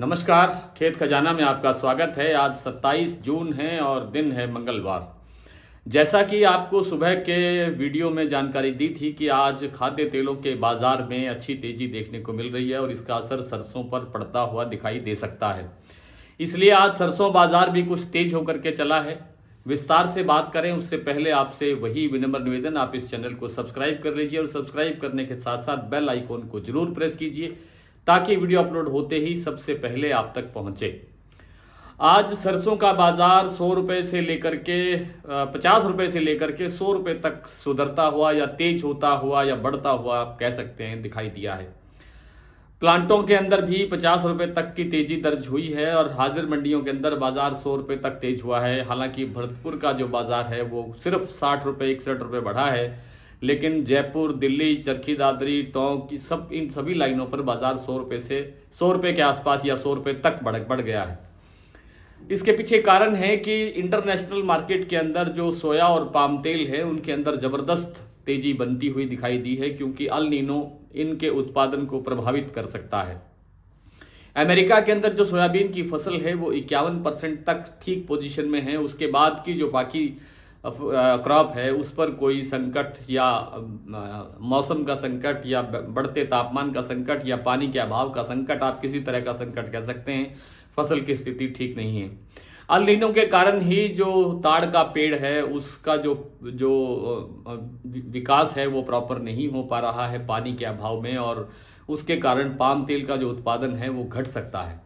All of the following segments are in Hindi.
नमस्कार, खेत खजाना में आपका स्वागत है। आज 27 जून है और दिन है मंगलवार। जैसा कि आपको सुबह के वीडियो में जानकारी दी थी कि आज खाद्य तेलों के बाजार में अच्छी तेजी देखने को मिल रही है और इसका असर सरसों पर पड़ता हुआ दिखाई दे सकता है। इसलिए आज सरसों बाजार भी कुछ तेज होकर के चला है। विस्तार से बात करें उससे पहले आपसे वही विनम्र निवेदन, आप इस चैनल को सब्सक्राइब कर लीजिए और सब्सक्राइब करने के साथ साथ बेल आइकॉन को जरूर प्रेस कीजिए ताकि वीडियो अपलोड होते ही सबसे पहले आप तक पहुंचे। आज सरसों का बाजार 100 रुपये से लेकर के 50 रुपये से लेकर के 100 रुपये तक सुधरता हुआ या तेज होता हुआ या बढ़ता हुआ आप कह सकते हैं दिखाई दिया है। प्लांटों के अंदर भी 50 रुपये तक की तेजी दर्ज हुई है और हाजिर मंडियों के अंदर बाजार 100 रुपये तक तेज हुआ है। हालांकि भरतपुर का जो बाजार है वो सिर्फ 60 रुपये 61 रुपये बढ़ा है, लेकिन जयपुर, दिल्ली, चरखी दादरी, टोंक इन सभी लाइनों पर बाजार 100 रुपये से 100 रुपये के आसपास या 100 रुपये तक बढ़ गया है। इसके पीछे कारण है कि इंटरनेशनल मार्केट के अंदर जो सोया और पाम तेल है उनके अंदर जबरदस्त तेजी बनती हुई दिखाई दी है, क्योंकि अल नीनो इनके उत्पादन को प्रभावित कर सकता है। अमेरिका के अंदर जो सोयाबीन की फसल है वो 51% तक ठीक पोजीशन में है। उसके बाद की जो बाकी क्रॉप है उस पर कोई संकट या मौसम का संकट या बढ़ते तापमान का संकट या पानी के अभाव का संकट, आप किसी तरह का संकट कह सकते हैं, फसल की स्थिति ठीक नहीं है। अल नीनो के कारण ही जो ताड़ का पेड़ है उसका जो विकास है वो प्रॉपर नहीं हो पा रहा है पानी के अभाव में, और उसके कारण पाम तेल का जो उत्पादन है वो घट सकता है।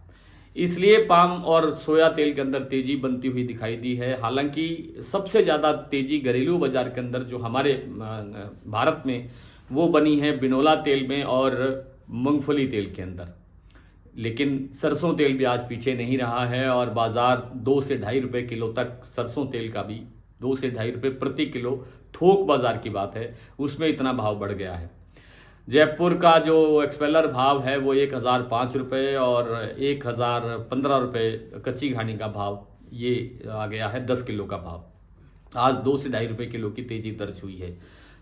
इसलिए पाम और सोया तेल के अंदर तेजी बनती हुई दिखाई दी है। हालांकि सबसे ज़्यादा तेजी घरेलू बाजार के अंदर जो हमारे भारत में वो बनी है बिनोला तेल में और मूंगफली तेल के अंदर, लेकिन सरसों तेल भी आज पीछे नहीं रहा है और बाजार 2 से ढाई रुपये किलो तक, सरसों तेल का भी 2 से ढाई रुपये प्रति किलो थोक बाजार की बात है, उसमें इतना भाव बढ़ गया है। जयपुर का जो एक्सपेलर भाव है वो 1005 रुपये और 1015 रुपये कच्ची घानी का भाव ये आ गया है 10 किलो का भाव। आज 2 से ढाई रुपये किलो की तेजी दर्ज हुई है।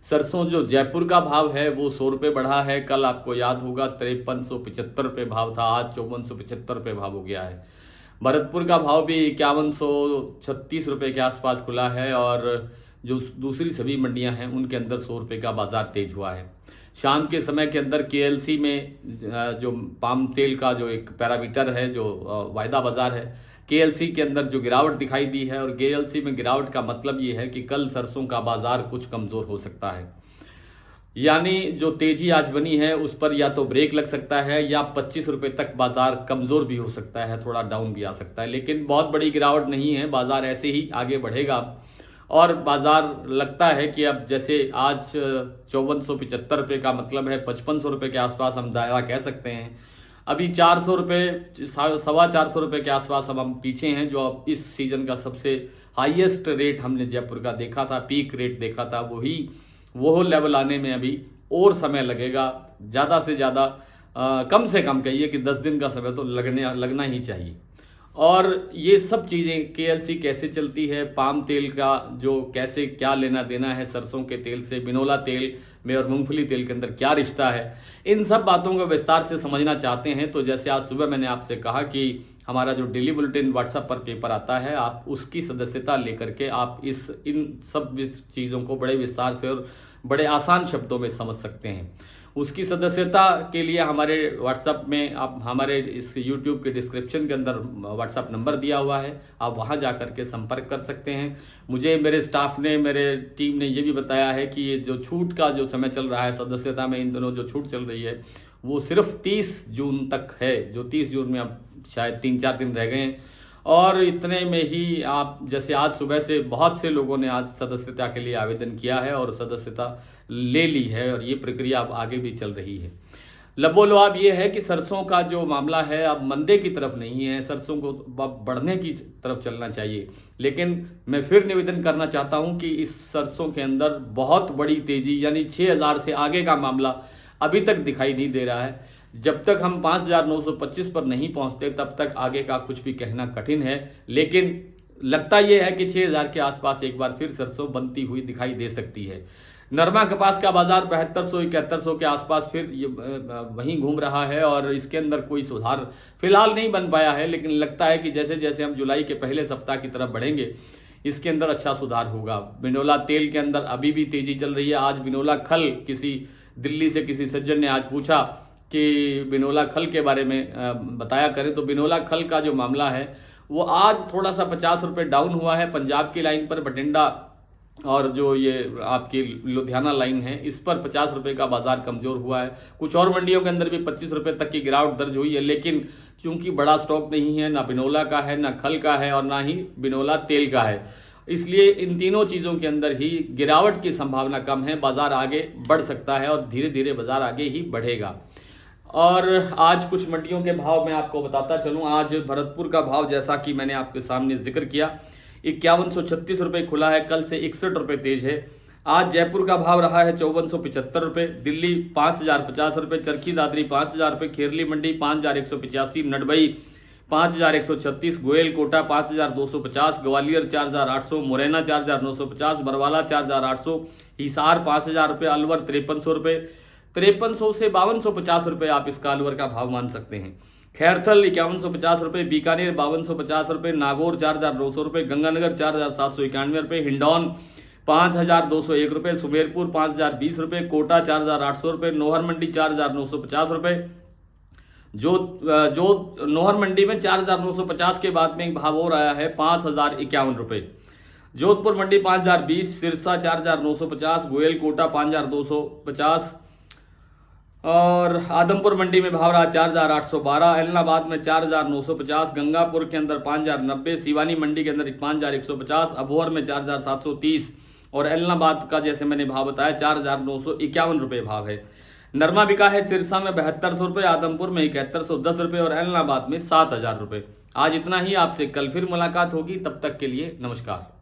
सरसों जो जयपुर का भाव है वो 100 रुपये बढ़ा है। कल आपको याद होगा 5375 रुपये भाव था, आज 5475 रुपये भाव हो गया है। भरतपुर का भाव भी 5136 रुपये के आसपास खुला है और जो दूसरी सभी मंडियां हैं उनके अंदर 100 रुपये का बाजार तेज हुआ है। शाम के समय के अंदर केएलसी में जो पाम तेल का जो एक पैरामीटर है, जो वायदा बाजार है, केएलसी के अंदर जो गिरावट दिखाई दी है, और केएलसी में गिरावट का मतलब ये है कि कल सरसों का बाजार कुछ कमज़ोर हो सकता है। यानी जो तेजी आज बनी है उस पर या तो ब्रेक लग सकता है या 25 रुपये तक बाजार कमज़ोर भी हो सकता है, थोड़ा डाउन भी आ सकता है, लेकिन बहुत बड़ी गिरावट नहीं है। बाजार ऐसे ही आगे बढ़ेगा और बाजार लगता है कि अब जैसे आज 5475 रुपये का मतलब है 5500 रुपये के आसपास हम दायरा कह सकते हैं। अभी 400 रुपये 450 रुपये के आसपास हम पीछे हैं, जो अब इस सीज़न का सबसे हाईएस्ट रेट हमने जयपुर का देखा था, पीक रेट देखा था, वो लेवल आने में अभी और समय लगेगा। ज़्यादा से ज़्यादा कम से कम कहिए कि 10 दिन का समय तो लगना ही चाहिए। और ये सब चीज़ें केएलसी कैसे चलती है, पाम तेल का जो कैसे क्या लेना देना है सरसों के तेल से, बिनोला तेल में और मूंगफली तेल के अंदर क्या रिश्ता है, इन सब बातों को विस्तार से समझना चाहते हैं तो जैसे आज सुबह मैंने आपसे कहा कि हमारा जो डेली बुलेटिन व्हाट्सएप पर पेपर आता है, आप उसकी सदस्यता लेकर के आप इन सब चीज़ों को बड़े विस्तार से और बड़े आसान शब्दों में समझ सकते हैं। उसकी सदस्यता के लिए हमारे व्हाट्सएप में आप हमारे इस यूट्यूब के डिस्क्रिप्शन के अंदर व्हाट्सएप नंबर दिया हुआ है, आप वहां जा कर के संपर्क कर सकते हैं। मुझे मेरे स्टाफ ने, मेरे टीम ने ये भी बताया है कि ये जो छूट का जो समय चल रहा है सदस्यता में, इन दिनों जो छूट चल रही है वो सिर्फ 30 जून तक है, जो 30 जून में अब शायद 3-4 दिन रह गए हैं। और इतने में ही आप जैसे आज सुबह से बहुत से लोगों ने आज सदस्यता के लिए आवेदन किया है और सदस्यता ले ली है और ये प्रक्रिया अब आगे भी चल रही है। लबोलवाब ये है कि सरसों का जो मामला है अब मंदे की तरफ नहीं है, सरसों को बढ़ने की तरफ चलना चाहिए। लेकिन मैं फिर निवेदन करना चाहता हूं कि इस सरसों के अंदर बहुत बड़ी तेजी यानी 6000 से आगे का मामला अभी तक दिखाई नहीं दे रहा है। जब तक हम 5925 पर नहीं पहुंचते तब तक आगे का कुछ भी कहना कठिन है, लेकिन लगता यह है कि 6000 के आसपास एक बार फिर सरसों बनती हुई दिखाई दे सकती है। नरमा कपास का बाजार 7200-7100 के आसपास फिर वहीं घूम रहा है और इसके अंदर कोई सुधार फिलहाल नहीं बन पाया है, लेकिन लगता है कि जैसे जैसे हम जुलाई के पहले सप्ताह की तरफ बढ़ेंगे इसके अंदर अच्छा सुधार होगा। बिनोला तेल के अंदर अभी भी तेजी चल रही है। आज बिनोला खल, किसी दिल्ली से किसी सज्जन ने आज पूछा कि बिनोला खल के बारे में बताया करें, तो बिनोला खल का जो मामला है वो आज थोड़ा सा 50 रुपये डाउन हुआ है। पंजाब की लाइन पर बठिंडा और जो ये आपकी लुधियाना लाइन है इस पर 50 रुपये का बाजार कमजोर हुआ है। कुछ और मंडियों के अंदर भी 25 रुपये तक की गिरावट दर्ज हुई है, लेकिन क्योंकि बड़ा स्टॉक नहीं है, ना बिनोला का है, ना खल का है और ना ही बिनोला तेल का है, इसलिए इन तीनों चीज़ों के अंदर ही गिरावट की संभावना कम है। बाजार आगे बढ़ सकता है और धीरे धीरे बाजार आगे ही बढ़ेगा। और आज कुछ मंडियों के भाव मैं आपको बताता चलूँ। आज भरतपुर का भाव जैसा कि मैंने आपके सामने जिक्र किया 5136 रुपये खुला है, कल से 61 रुपये तेज है। आज जयपुर का भाव रहा है 5475 रुपये, दिल्ली 5050 रुपये, चरखी दादरी 5000 रुपये, खेरली मंडी 5185, नडबई 5136, गोयल कोटा 5250, ग्वालियर 4800, मुरैना 4950, बरवाला 4800, हिसार 5000 रुपये, अलवर 5300 रुपये, 5300 से 5250 रुपये आप इसका अलवर का भाव मान सकते हैं। खैरथल 5150 रुपये, बीकानेर 5250 रुपये, नागौर 4900 रुपये, गंगानगर 4791 रुपये, हिंडौन 5201 रुपये, सुमेरपुर 5020 रुपये, कोटा 4800 रुपये, नोहर मंडी 4950 रुपये। जो नोहर मंडी में 4950 के बाद में एक भाव हो रहा है 5051 रुपये। जोधपुर मंडी 5020, सिरसा 4950, गोयल कोटा 5250 और आदमपुर मंडी में भाव रहा 4812, एलनाबाद में 4950, गंगापुर के अंदर 5090, सिवानी मंडी के अंदर 5150, अबोहर में 4730 और एलनाबाद का जैसे मैंने भाव बताया 4951 रुपये भाव है। नरमा बिका है सिरसा में 7200 रुपये, आदमपुर में 7110 रुपये और एलनाबाद में 7000 रुपये। आज इतना ही, आपसे कल फिर मुलाकात होगी, तब तक के लिए नमस्कार।